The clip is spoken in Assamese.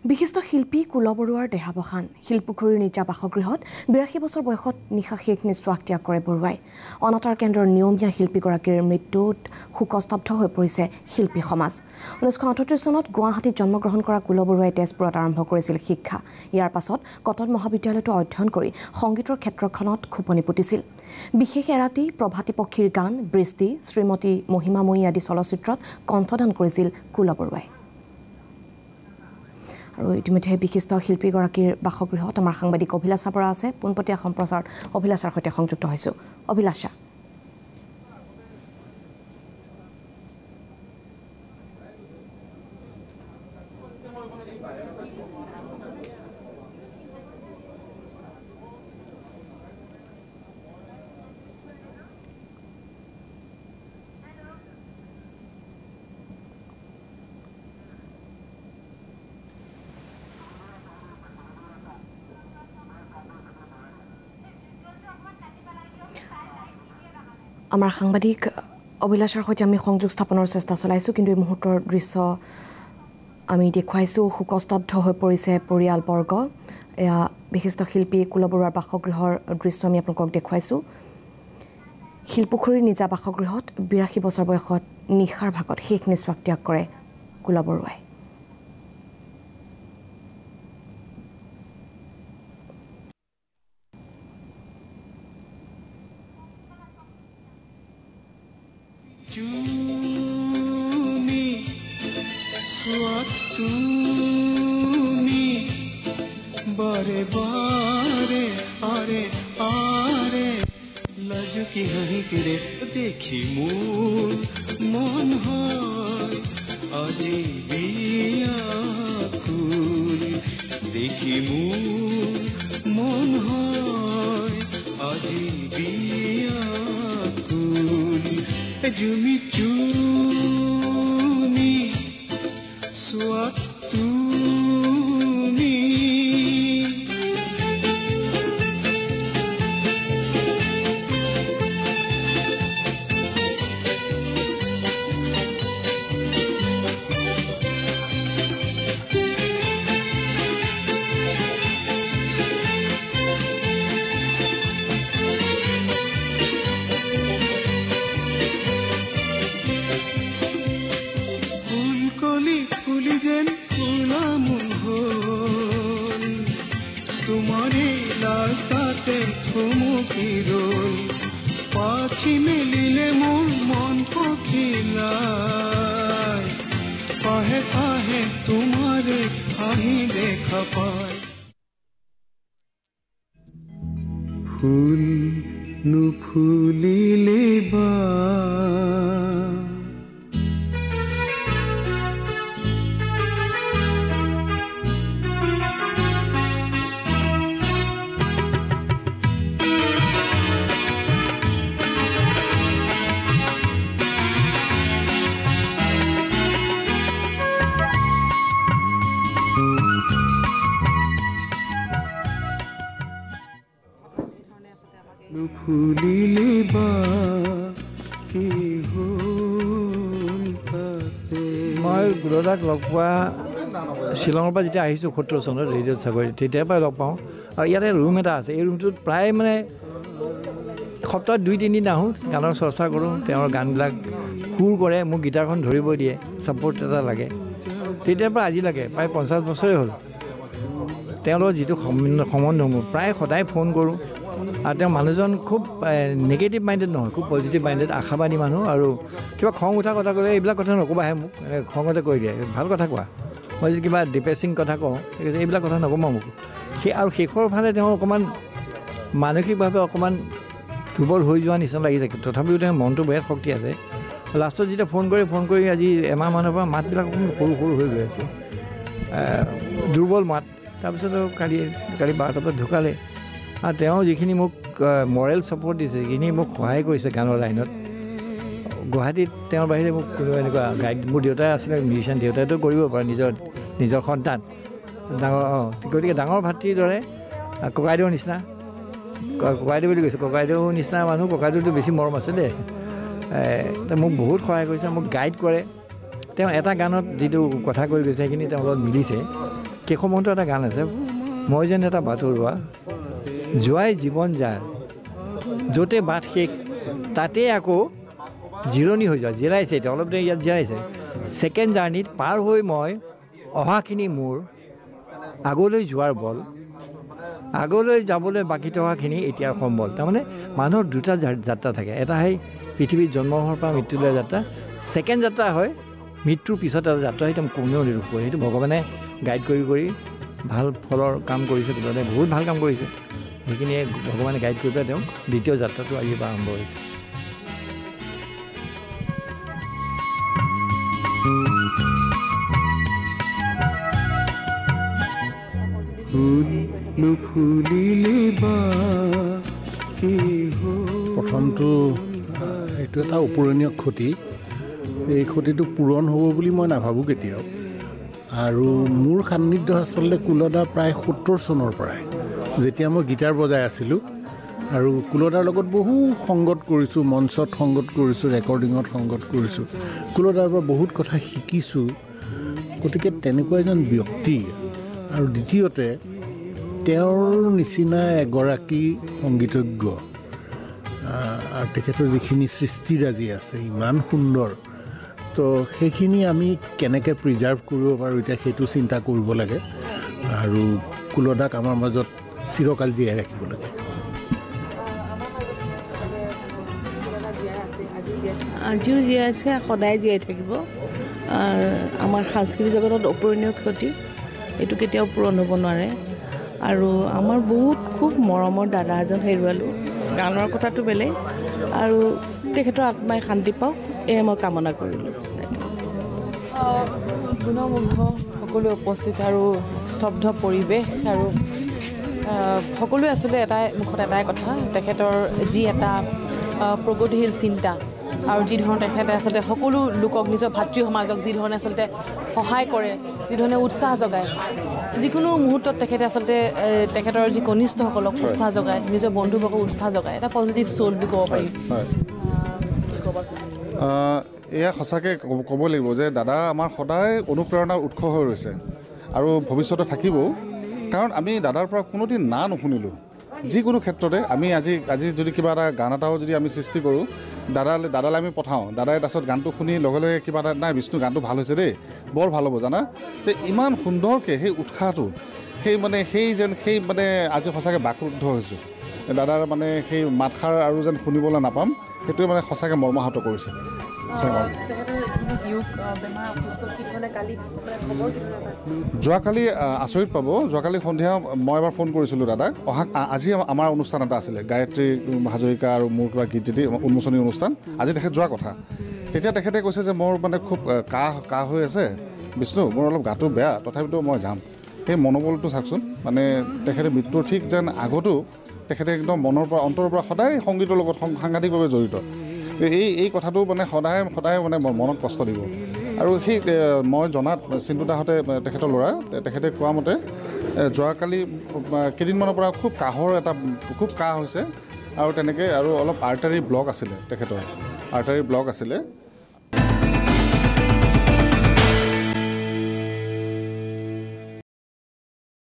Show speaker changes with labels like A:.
A: বিশিষ্ট শিল্পী কুল বৰুৱাৰ দেহাৱসান শিলপুখুৰীৰ নিজা বাসগৃহত ৮২ বছৰ বয়সত নিশা শেষ নিশ্বাস ত্যাগ কৰে বৰুৱাই অনাতাঁৰ কেন্দ্ৰৰ নিয়মীয়া শিল্পীগৰাকীৰ মৃত্যুত শোকস্তব্ধ হৈ পৰিছে শিল্পী সমাজ 1938 চনত গুৱাহাটীত জন্মগ্ৰহণ কৰা কুল বৰুৱাই তেজপুৰত আৰম্ভ কৰিছিল শিক্ষা ইয়াৰ পাছত কটন মহাবিদ্যালয়তো অধ্যয়ন কৰি সংগীতৰ ক্ষেত্ৰখনত খোপনি পুতিছিল বিশেষ এৰাতি প্ৰভাতী পক্ষীৰ গান বৃষ্টি শ্ৰীমতী মহিমাময়ী আদি চলচ্চিত্ৰত কণ্ঠদান কৰিছিল কুল বৰুৱাই আৰু ইতিমধ্যে বিশিষ্ট শিল্পীগৰাকীৰ বাসগৃহত আমাৰ সাংবাদিক অভিলাষা বৰা আছে পোনপটীয়া সম্প্ৰচাৰ অভিলাষাৰ সৈতে সংযুক্ত হৈছোঁ অভিলাষা আমাৰ সাংবাদিক অভিলাষাৰ সৈতে আমি সংযোগ স্থাপনৰ চেষ্টা চলাইছোঁ কিন্তু এই মুহূৰ্তৰ দৃশ্য আমি দেখুৱাইছোঁ শোকস্তব্ধ হৈ পৰিছে পৰিয়ালবৰ্গ এয়া বিশিষ্ট শিল্পী কুল বৰুৱাৰ বাসগৃহৰ দৃশ্য আমি আপোনালোকক দেখুৱাইছোঁ শিলপুখুৰীৰ নিজা বাসগৃহত ৮২ বছৰ বয়সত নিশাৰ ভাগত শেষ নিশ্বাস ত্যাগ কৰে কুল বৰুৱাই
B: बारे बारे आरे आरे लज की हही करे देखी मूल मन हाय आजे बिया फूल देखी मूल मन हाय आजे बिया फूल जुमी चूमी स्वात পাখি মেলিলে মোৰ মন পখিলাই পাহে পাহে তোমাৰে আহি দেখা পায় ফুল নুফুলিলে বা ফুলিলে বা কি মই গুৰুদাক লগ পোৱা শ্বিলঙৰ পৰা যেতিয়া আহিছোঁ ৭০ চনত ৰেডিঅ'ত চাকৰি তেতিয়াৰ পৰাই লগ পাওঁ আৰু ইয়াতে ৰুম এটা আছে এই ৰুমটোত প্ৰায় মানে সপ্তাহত ২-৩ দিন আহোঁ গানৰ চৰ্চা কৰোঁ তেওঁৰ গানবিলাক সুৰ কৰে মোক গীটাৰখন ধৰিব দিয়ে ছাপৰ্ট এটা লাগে তেতিয়াৰ পৰা আজিলৈকে প্ৰায় ৫০ বছৰেই হ'ল তেওঁৰ লগত যিটো সম্বন্ধ মোৰ প্ৰায় সদায় ফোন কৰোঁ আৰু তেওঁ মানুহজন খুব নিগেটিভ মাইণ্ডেড নহয় খুব পজিটিভ মাইণ্ডেড আশাবাদী মানুহ আৰু কিবা খং উঠা কথা ক'লে এইবিলাক কথা নক'বাহে মোক খঙতে কৈ দিয়ে ভাল কথা কোৱা মই যদি কিবা ডিপ্ৰেছিং কথা কওঁ এইবিলাক কথা নক'বা মোক আৰু শেষৰ ফালে তেওঁ অকণমান মানসিকভাৱে অকণমান দুৰ্বল হৈ যোৱা নিচিনা লাগি থাকে তথাপিও তেওঁ মনটো বিৰাট শক্তি আছে লাষ্টত যেতিয়া ফোন কৰি আজি এমাহমানৰ পৰা মাতবিলাক অকণমান সৰু সৰু হৈ গৈ আছে দুৰ্বল মাত তাৰপিছত কালি ১২টাৰ পৰা ঢুকালে আৰু তেওঁ যিখিনি মোক মৰেল ছাপৰ্ট দিছে যিখিনি মোক সহায় কৰিছে গানৰ লাইনত গুৱাহাটীত তেওঁৰ বাহিৰে মোক কোনো এনেকুৱা গাইড মোৰ দেউতাই আছিলে মিউজিচিয়ান দেউতাইতো কৰিব পাৰে নিজৰ সন্তান ডাঙৰ গতিকে ডাঙৰ ভাতৃৰ দৰে ককাইদেউৰ নিচিনা ককাইদেউ বুলি কৈছোঁ ককাইদেউৰ নিচিনা মানুহ ককাইদেউটো বেছি মৰম আছে দেই মোক বহুত সহায় কৰিছে মোক গাইড কৰে তেওঁ এটা গানত যিটো কথা কৈ গৈছে সেইখিনি তেওঁৰ লগত মিলিছে কেশৱ মহন্তৰ এটা গান আছে, মই যেন এটা বাটৰুৱা যোৱাই জীৱন যায়, য'তে বাট শেষ তাতে আকৌ জিৰণি হৈ যোৱা, জিৰাইছে এতিয়া অলপ দেৰি ইয়াত জিৰাইছে। ছেকেণ্ড জাৰ্ণিত পাৰ হৈ মই অহাখিনি মোৰ আগলৈ যোৱাৰ বল, আগলৈ যাবলৈ বাকী থকাখিনি এতিয়া সম্বল। তাৰমানে মানুহৰ দুটা যাত্ৰা থাকে, এটা হয় পৃথিৱীত জন্ম হোৱাৰ পৰা মৃত্যুলৈ যাত্ৰা, ছেকেণ্ড যাত্ৰা হয় মৃত্যুৰ পিছত এটা যাত্ৰা, সেইটো কোনেও নিৰোধ কৰে। সেইটো ভগৱানে গাইড কৰি কৰি ভাল ফলৰ কাম কৰিছে, কোনোবাই বহুত ভাল কাম কৰিছে, সেইখিনিয়ে ভগৱানে গাইড কৰি পেলাই তেওঁ দ্বিতীয় যাত্ৰাটো আজিৰ পৰা আৰম্ভ হৈছে।
C: প্ৰথমটো এইটো এটা অপূৰণীয় ক্ষতি, এই ক্ষতিটো পূৰণ হ'ব বুলি মই নাভাবোঁ কেতিয়াও। আৰু মোৰ সান্নিধ্য আচলতে কুলদা প্ৰায় 70 চনৰ পৰাই, যেতিয়া মই গীটাৰ বজাই আছিলোঁ আৰু কুলদাৰ লগত বহু সংগত কৰিছোঁ, মঞ্চত সংগত কৰিছোঁ, ৰেকৰ্ডিঙত সংগত কৰিছোঁ, কুলদাৰ পৰা বহুত কথা শিকিছোঁ। গতিকে তেনেকুৱা এজন ব্যক্তি, আৰু দ্বিতীয়তে তেওঁৰ নিচিনা এগৰাকী সংগীতজ্ঞ, আৰু তেখেতৰ যিখিনি সৃষ্টিৰাজি আছে ইমান সুন্দৰ, তো সেইখিনি আমি কেনেকৈ প্ৰিজাৰ্ভ কৰিব পাৰোঁ এতিয়া সেইটো চিন্তা কৰিব লাগে, আৰু কুলদাক আমাৰ মাজত চিৰকাল জীয়াই ৰাখিব লাগে।
D: আজিও জীয়াই আছে, সদায় জীয়াই থাকিব। আমাৰ সাংস্কৃতিক জগতত অপূৰণীয় ক্ষতি, এইটো কেতিয়াও পূৰণ হ'ব নোৱাৰে। আৰু আমাৰ বহুত খুব মৰমৰ দাদা এজন হেৰুৱালোঁ, গানৰ কথাটো বেলেগ, আৰু তেখেতৰ আত্মাই শান্তি পাওক, এয়ে মই কামনা কৰিলোঁ।
E: গুণমুগ্ধ সকলোৱে উপস্থিত আৰু স্তব্ধ পৰিৱেশ, আৰু সকলোৱে আচলতে মুখত এটাই কথা, তেখেতৰ যি এটা প্ৰগতিশীল চিন্তা, আৰু যি ধৰণে তেখেতে আচলতে সকলো লোকক, নিজৰ ভাতৃ সমাজক যি ধৰণে আচলতে সহায় কৰে, যি ধৰণে উৎসাহ যোগায়, যিকোনো মুহূৰ্তত তেখেতে আচলতে তেখেতৰ যি কনিষ্ঠসকলক উৎসাহ যোগায়, নিজৰ বন্ধুবৰ্গক উৎসাহ যোগায়, এটা পজিটিভ চ'ল বুলি ক'ব পাৰি।
F: এয়া সঁচাকৈ ক'ব লাগিব যে দাদা আমাৰ সদায় অনুপ্ৰেৰণাৰ উৎস হৈ ৰৈছে, আৰু ভৱিষ্যতে থাকিবও। কাৰণ আমি দাদাৰ পৰা কোনোদিন না নুশুনিলোঁ, যিকোনো ক্ষেত্ৰতে। আমি আজি যদি কিবা এটা গান এটাও যদি আমি সৃষ্টি কৰোঁ, দাদালৈ আমি পঠাওঁ, দাদাই তাৰপিছত গানটো শুনি লগে লগে কিবা এটা, নাই বিষ্ণু গানটো ভাল হৈছে দেই, বৰ ভাল হ'ব জানা, ইমান সুন্দৰকৈ সেই উৎসাহটো, সেই আজি সঁচাকৈ বাকৰুদ্ধ হৈছোঁ। দাদাৰ সেই মাতষাৰ আৰু যেন শুনিবলৈ নাপাম, সেইটোৱে সঁচাকৈ মৰ্মাহত কৰিছে। যোৱাকালি আচৰিত পাব, যোৱাকালি সন্ধিয়া মই এবাৰ ফোন কৰিছিলোঁ দাদাক, আজি আমাৰ অনুষ্ঠান এটা আছিলে, গায়ত্ৰী হাজৰিকা আৰু মোৰ কিবা গীত উন্মোচনী অনুষ্ঠান, আজি তেখেত যোৱা কথা। তেতিয়া তেখেতে কৈছে যে মোৰ খুব কাহ হৈ আছে বিষ্ণু, মোৰ অলপ গাটো বেয়া, তথাপিতো মই যাম। সেই মনোবলটো চাওকচোন, তেখেতে মৃত্যুৰ ঠিক যেন আগতো তেখেতে একদম মনৰ পৰা, অন্তৰৰ পৰা সদায় সংগীতৰ লগত সাংঘাতিকভাৱে জড়িত। এই কথাটো সদায় মনত কষ্ট দিব। আৰু সেই মই জনাত চিন্তুদাহঁতে, তেখেতৰ ল'ৰা, তেখেতে কোৱা মতে যোৱাকালি কেইদিনমানৰ পৰা খুব কাহ হৈছে, আৰু তেনেকৈ আৰু অলপ আৰ্টাৰী ব্লক আছিলে, তেখেতৰ আৰ্টাৰী ব্লক আছিলে।